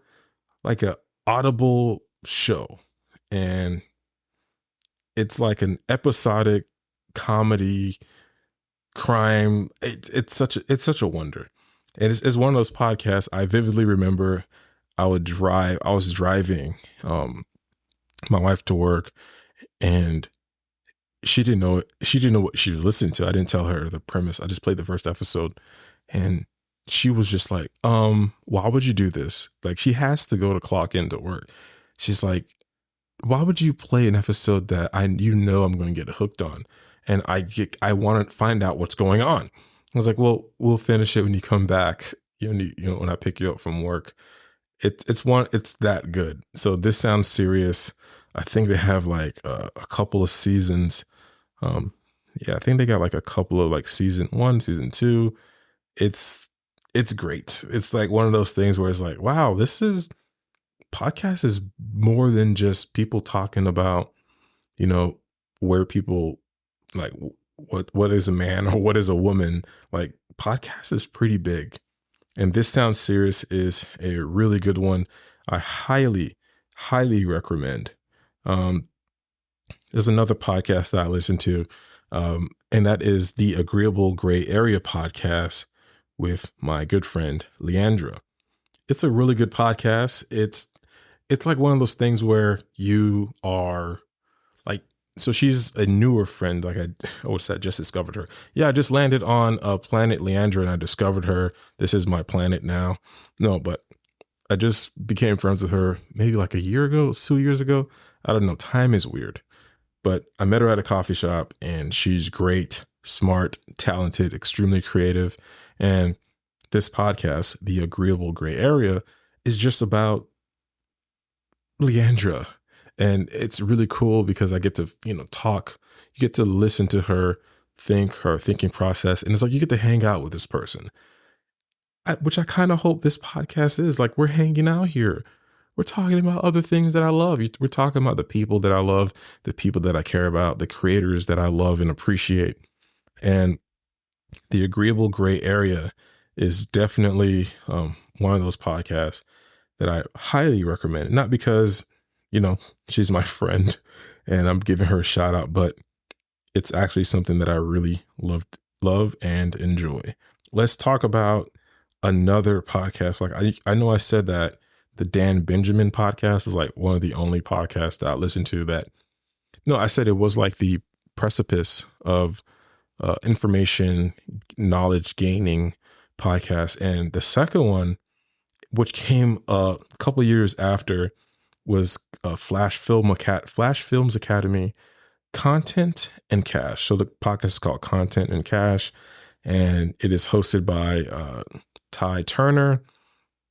like a audible show. And it's like an episodic comedy crime. It's such a wonder. And it's one of those podcasts I vividly remember. I was driving my wife to work, and she didn't know what she was listening to. I didn't tell her the premise. I just played the first episode, and she was just like, why would you do this? Like, she has to go to clock into work. She's like, why would you play an episode that I'm going to get hooked on? And I want to find out what's going on. I was like, well, we'll finish it when you come back. When I pick you up from work. It's that good. So This Sounds Serious. I think they have like a couple of seasons. I think they got like a couple of like season 1, season 2. It's great. It's like one of those things where it's like, wow, podcast is more than just people talking about, where people like what is a man or what is a woman. Like podcast is pretty big. And This Sounds Serious is a really good one. I highly, highly recommend. There's another podcast that I listen to, and that is the Agreeable Gray Area podcast with my good friend, Leandra. It's a really good podcast. It's like one of those things where you are like, so she's a newer friend. Like I just discovered her. Yeah, I just landed on a planet Leandra and I discovered her. This is my planet now. No, but I just became friends with her maybe like a year ago, 2 years ago. I don't know. Time is weird. But I met her at a coffee shop, and she's great, smart, talented, extremely creative. And this podcast, The Agreeable Gray Area, is just about Leandra. And it's really cool because I get to, talk. You get to listen to her thinking process. And it's like you get to hang out with this person, which I kind of hope this podcast is. Like, we're hanging out here. We're talking about other things that I love. We're talking about the people that I love, the people that I care about, the creators that I love and appreciate. And The Agreeable Gray Area is definitely one of those podcasts that I highly recommend. Not because, she's my friend and I'm giving her a shout out, but it's actually something that I really love and enjoy. Let's talk about another podcast. Like I know I said that the Dan Benjamin podcast was like one of the only podcasts that I listened to I said it was like the precipice of information, knowledge gaining podcast. And the second one, which came a couple years after, was Flash Films Academy, Content and Cash. So the podcast is called Content and Cash, and it is hosted by Ty Turner,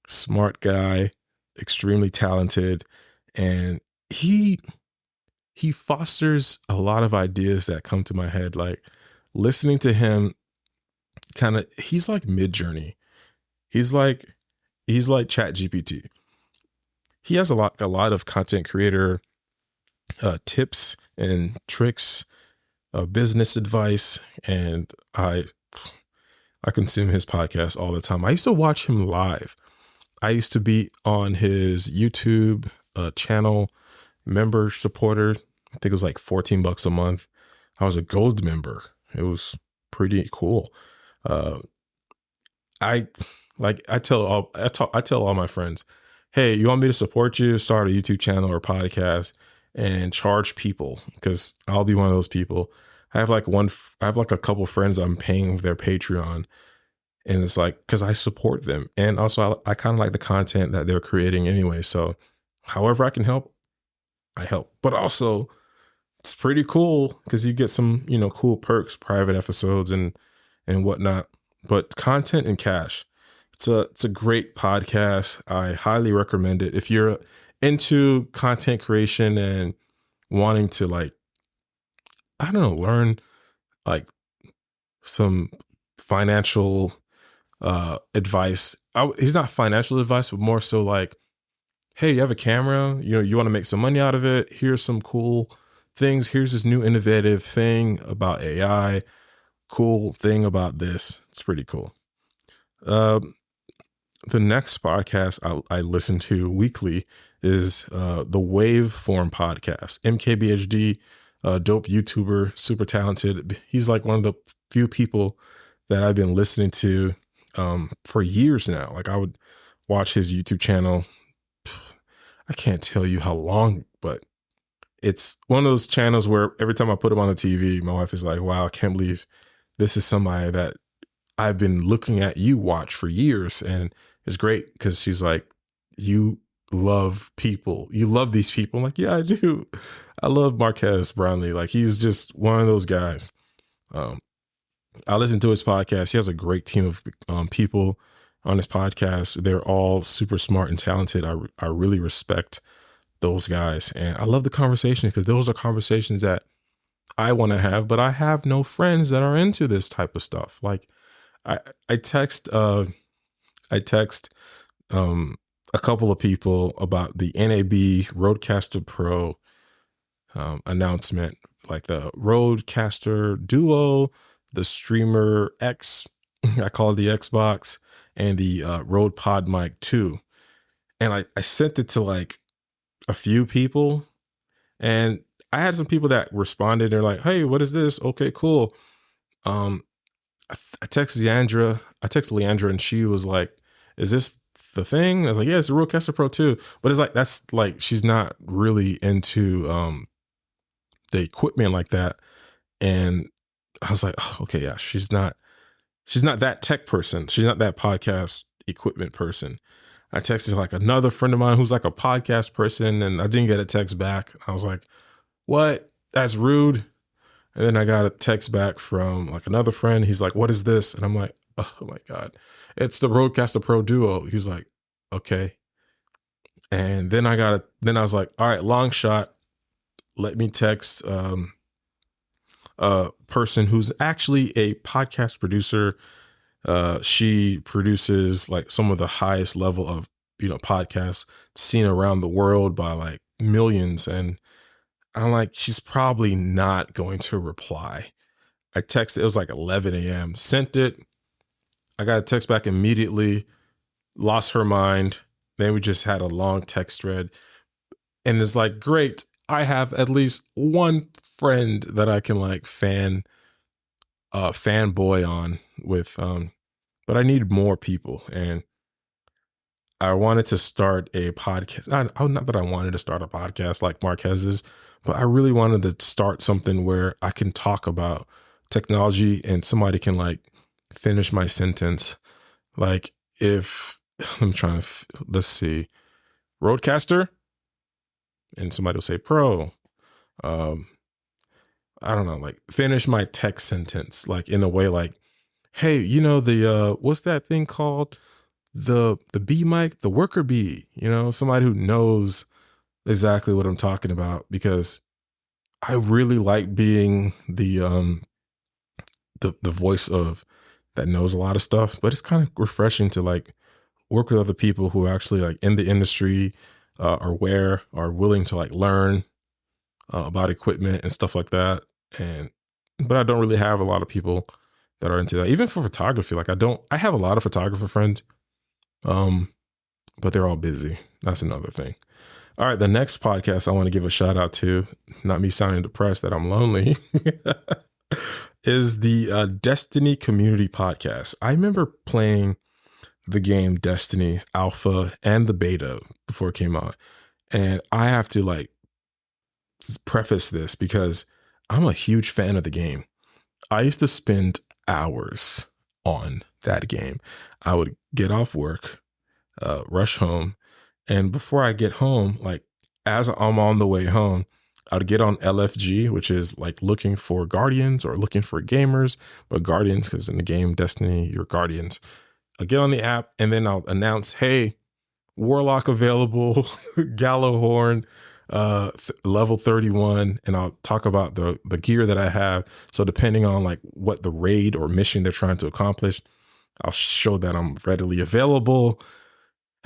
smart guy, extremely talented, and he fosters a lot of ideas that come to my head. Like listening to him, he's like Mid-Journey. He's like Chat GPT. He has a lot of content creator tips and tricks, business advice, and I consume his podcast all the time. I used to watch him live. I used to be on his YouTube channel, member supporter. I think it was like $14 a month. I was a gold member. It was pretty cool. Uh, I I tell all my friends, hey, you want me to support you? Start a YouTube channel or podcast and charge people, because I'll be one of those people. I have like a couple friends I'm paying their Patreon, and it's like, because I support them, and also I kind of like the content that they're creating anyway. So however I can help, I help. But also, it's pretty cool because you get some, cool perks, private episodes and whatnot. But content and cash, it's a great podcast. I highly recommend it if you're into content creation and wanting to, like, I don't know, learn like some financial advice. He's not financial advice, but more so like, hey, you have a camera, you want to make some money out of it. Here's some cool things. Here's this new innovative thing about AI. Cool thing about this. It's pretty cool. The next podcast I listen to weekly is the Waveform podcast. MKBHD, dope YouTuber, super talented. He's like one of the few people that I've been listening to for years now. Like, I would watch his YouTube channel. I can't tell you how long, but it's one of those channels where every time I put him on the TV, my wife is like, wow, I can't believe this is somebody that I've been looking at you watch for years. And it's great because she's like, you love people. You love these people. I'm like, yeah, I do. I love Marquez Brownlee. Like, he's just one of those guys. I listen to his podcast. He has a great team of people on his podcast. They're all super smart and talented. I really respect those guys. And I love the conversation because those are conversations that I want to have, but I have no friends that are into this type of stuff. Like, I text a couple of people about the NAB Rodecaster Pro announcement, like the Rodecaster Duo, the Streamer X, I call it the Xbox, and the Rode Pod Mic 2. And I sent it to like a few people, and I had some people that responded. They're like, hey, what is this? Okay, cool. I texted Leandra, and she was like, is this the thing? I was like, yeah, it's a Rodecaster Pro 2. But it's like, that's like, she's not really into the equipment like that. And I was like, oh, okay, yeah, she's not that tech person. She's not that podcast equipment person. I texted like another friend of mine who's like a podcast person, and I didn't get a text back. I was like, what? That's rude. And then I got a text back from like another friend. He's like, what is this? And I'm like, oh my God, it's the Rodecaster Pro Duo. He's like, okay. And then I was like, all right, long shot. Let me text a person who's actually a podcast producer. She produces like some of the highest level of, podcasts seen around the world by like millions. And I'm like, she's probably not going to reply. I texted, it was like 11 a.m. Sent it. I got a text back immediately, lost her mind. Then we just had a long text thread. And it's like, great. I have at least one friend that I can like fanboy on with, but I need more people. And I wanted to start a podcast. Not that I wanted to start a podcast like Marquez's, but I really wanted to start something where I can talk about technology and somebody can like finish my sentence. Like, if I'm trying to, let's see, Rodecaster, and somebody will say Pro. I don't know, like finish my text sentence, like in a way like, hey, the, what's that thing called? The bee mic, the worker bee, somebody who knows exactly what I'm talking about, because I really like being the voice of that knows a lot of stuff, but it's kind of refreshing to like work with other people who are actually like in the industry, are willing to like learn about equipment and stuff like that. But I don't really have a lot of people that are into that. Even for photography, like I have a lot of photographer friends, but they're all busy. That's another thing. All right, the next podcast I want to give a shout out to, not me sounding depressed that I'm lonely, is the Destiny Community Podcast. I remember playing the game Destiny Alpha and the beta before it came out. And I have to like preface this because I'm a huge fan of the game. I used to spend hours on that game. I would get off work, rush home. And before I get home, like as I'm on the way home, I'd get on LFG, which is like looking for guardians or looking for gamers, but guardians, because in the game Destiny, you're guardians. I'll get on the app and then I'll announce, hey, Warlock available, Gallowhorn, level 31, and I'll talk about the gear that I have. So depending on like what the raid or mission they're trying to accomplish, I'll show that I'm readily available.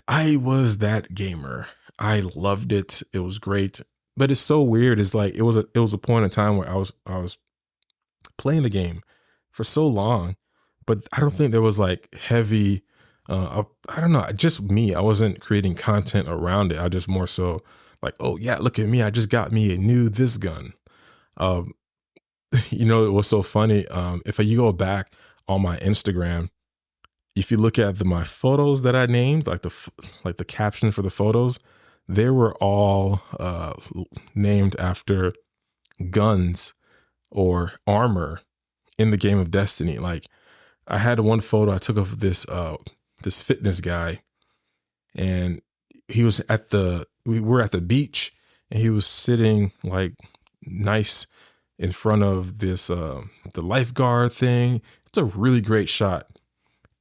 I was that gamer. I loved it. It was great. But it's so weird. It's like it was a point in time where I was playing the game for so long, but I don't think there was like heavy I don't know, just me. I wasn't creating content around it. I just more so like, oh yeah, look at me. I just got me a new this gun. It was so funny. If you go back on my Instagram, if you look at my photos that I named, like the caption for the photos, they were all named after guns or armor in the game of Destiny. Like I had one photo I took of this fitness guy, and he was we were at the beach, and he was sitting like nice in front of this the lifeguard thing. It's a really great shot,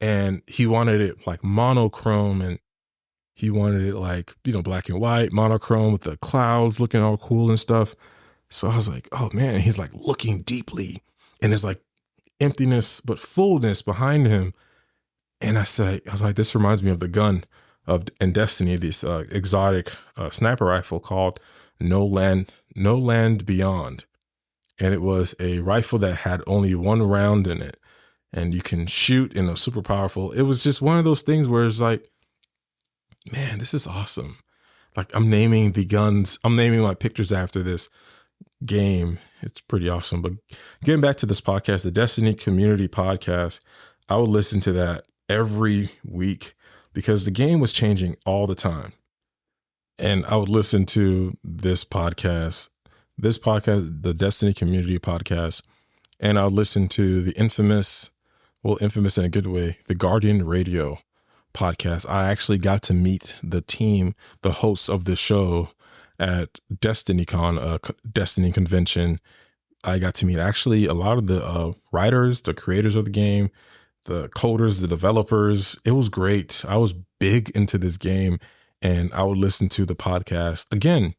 and he wanted it like monochrome, and he wanted it like black and white monochrome with the clouds looking all cool and stuff. So I was like, oh man, he's like looking deeply, and there's like emptiness but fullness behind him. And I was like, this reminds me of the gun in Destiny, this exotic sniper rifle called No Land Beyond. And it was a rifle that had only one round in it, and you can shoot in a super powerful. It was just one of those things where it's like, man, this is awesome. Like I'm naming my pictures after this game. It's pretty awesome. But getting back to this podcast, the Destiny Community Podcast, I would listen to that every week because the game was changing all the time. And I would listen to this podcast, the Destiny Community Podcast, and I would listen to the infamous in a good way, the Guardian Radio podcast. I actually got to meet the team, the hosts of the show at DestinyCon, a Destiny convention. I got to meet actually a lot of the writers, the creators of the game, the coders, the developers. It was great. I was big into this game, and I would listen to the podcast. Again,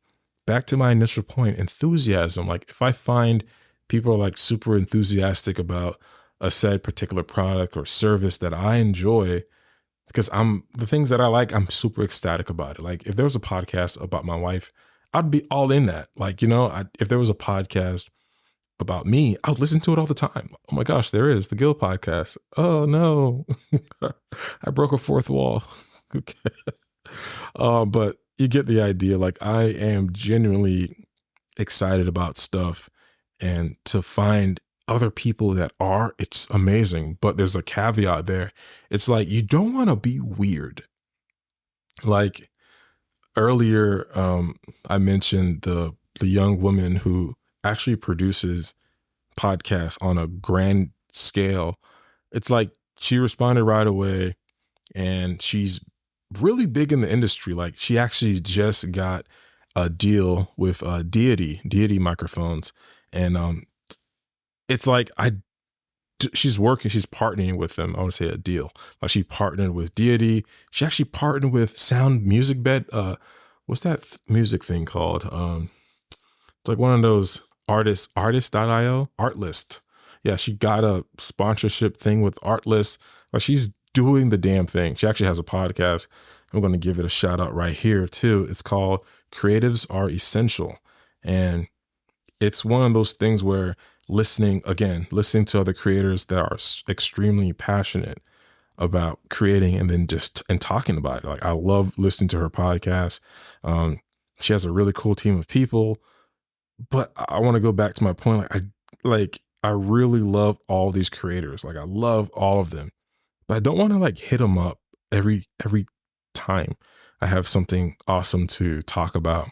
back to my initial point, enthusiasm. Like if I find people are like super enthusiastic about a said particular product or service that I enjoy, because the things that I like, I'm super ecstatic about it. Like if there was a podcast about my wife, I'd be all in that. Like, if there was a podcast about me, I would listen to it all the time. Oh my gosh, there is the Guild podcast. Oh no, I broke a fourth wall. Okay. But you get the idea. Like I am genuinely excited about stuff, and to find other people that are, it's amazing. But there's a caveat there. It's like, you don't want to be weird. Like earlier, I mentioned the young woman who actually produces podcasts on a grand scale. It's like she responded right away, and she's really big in the industry. Like she actually just got a deal with Deity microphones, and it's like she's partnering with them. I want to say a deal. Like she partnered with Deity. She actually partnered with Sound Music Bed. What's that music thing called? It's like one of those artist.io, Artlist. Yeah, she got a sponsorship thing with Artlist. Like she's doing the damn thing. She actually has a podcast. I'm going to give it a shout out right here too. It's called Creatives Are Essential. And it's one of those things where listening to other creators that are extremely passionate about creating and then just and talking about it. Like, I love listening to her podcast. She has a really cool team of people, but I want to go back to my point. I really love all these creators. Like, I love all of them, but I don't want to like hit them up every time I have something awesome to talk about,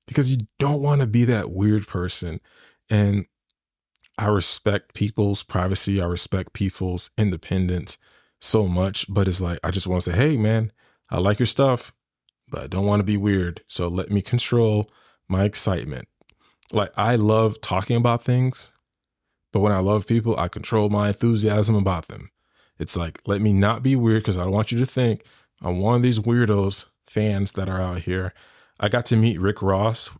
because you don't want to be that weird person. And I respect people's privacy. I respect people's independence so much, but it's like, I just want to say, hey man, I like your stuff, but I don't want to be weird. So let me control my excitement. Like, I love talking about things, but when I love people, I control my enthusiasm about them. It's like, let me not be weird, because I don't want you to think I'm one of these weirdos fans that are out here. I got to meet Rick Ross.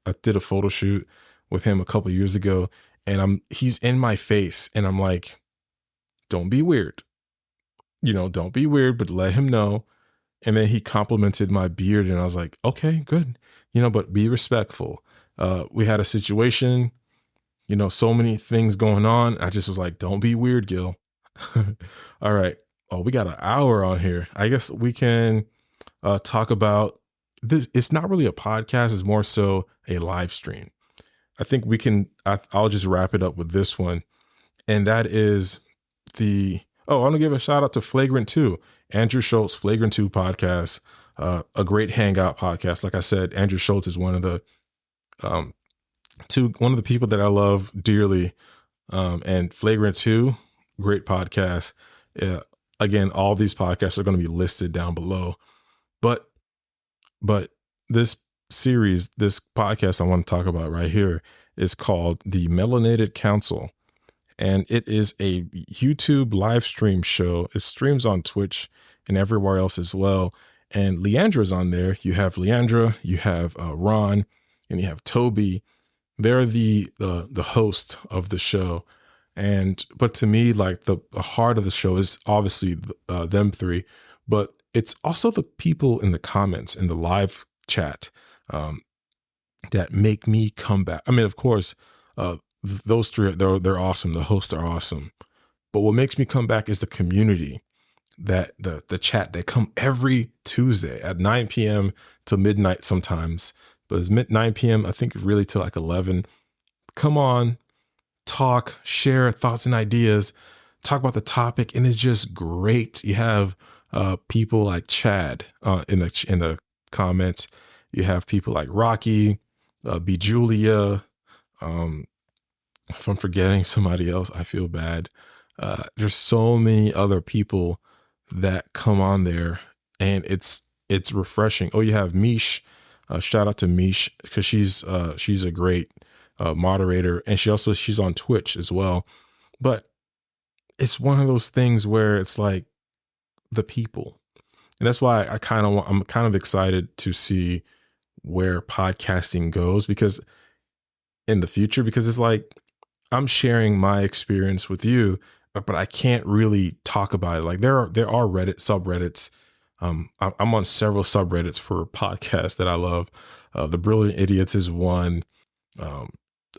I did a photo shoot with him a couple years ago, and he's in my face, and I'm like, don't be weird. Don't be weird, but let him know. And then he complimented my beard, and I was like, okay, good. But be respectful. We had a situation, so many things going on. I just was like, don't be weird, Gil. All right. Oh, we got an hour on here. I guess we can talk about this. It's not really a podcast. It's more so a live stream. I think I'll just wrap it up with this one. And that is I want to give a shout out to Flagrant 2, Andrew Schultz, Flagrant 2 podcast, a great hangout podcast. Like I said, Andrew Schultz is one of the people that I love dearly. And Flagrant 2, great podcast. Again, all these podcasts are going to be listed down below, but this podcast I want to talk about right here is called the Melanated Council. And it is a YouTube live stream show. It streams on Twitch and everywhere else as well. And Leandra's on there. You have Leandra, you have Ron, and you have Toby. They're the host of the show. But to me, like, the heart of the show is obviously them three, but it's also the people in the comments in the live chat that make me come back. I mean, of course, those three, they're awesome. The hosts are awesome. But what makes me come back is the community, that the chat. They come every Tuesday at 9 p.m. to midnight sometimes, but it's 9 p.m. I think really till like 11. Come on, talk, share thoughts and ideas, talk about the topic, and it's just great. You have people like Chad in the comments. You have people like Rocky, B. Julia. If I'm forgetting somebody else, I feel bad. There's so many other people that come on there, and it's refreshing. Oh, you have Mish. Shout out to Mish, because she's a great moderator, and she's on Twitch as well. But it's one of those things where it's like the people, and that's why I'm kind of excited to see where podcasting goes, because in the future, because it's like, I'm sharing my experience with you, but I can't really talk about it. Like, there are Reddit subreddits. I'm on several subreddits for podcasts that I love. The Brilliant Idiots is one, a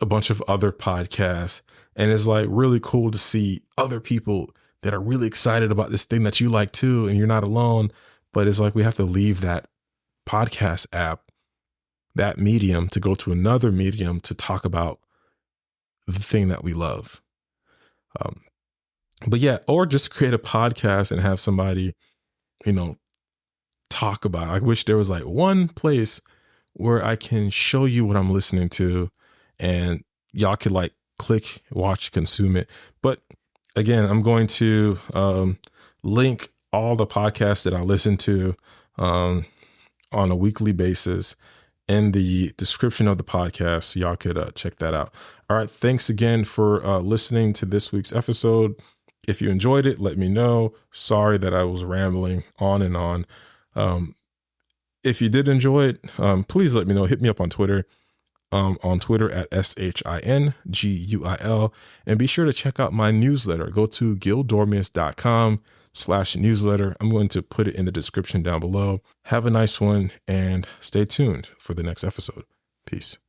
bunch of other podcasts. And it's like really cool to see other people that are really excited about this thing that you like too. And you're not alone, but it's like, we have to leave that podcast app, that medium, to go to another medium to talk about the thing that we love. But yeah, or just create a podcast and have somebody, talk about it. I wish there was like one place where I can show you what I'm listening to and y'all could like click, watch, consume it. But again, I'm going to link all the podcasts that I listen to on a weekly basis in the description of the podcast, so y'all could check that out. All right. Thanks again for listening to this week's episode. If you enjoyed it, let me know. Sorry that I was rambling on and on. If you did enjoy it, please let me know. Hit me up on Twitter, at SHINGUIL, and be sure to check out my newsletter. Go to gildormius.com/newsletter. I'm going to put it in the description down below. Have a nice one and stay tuned for the next episode. Peace.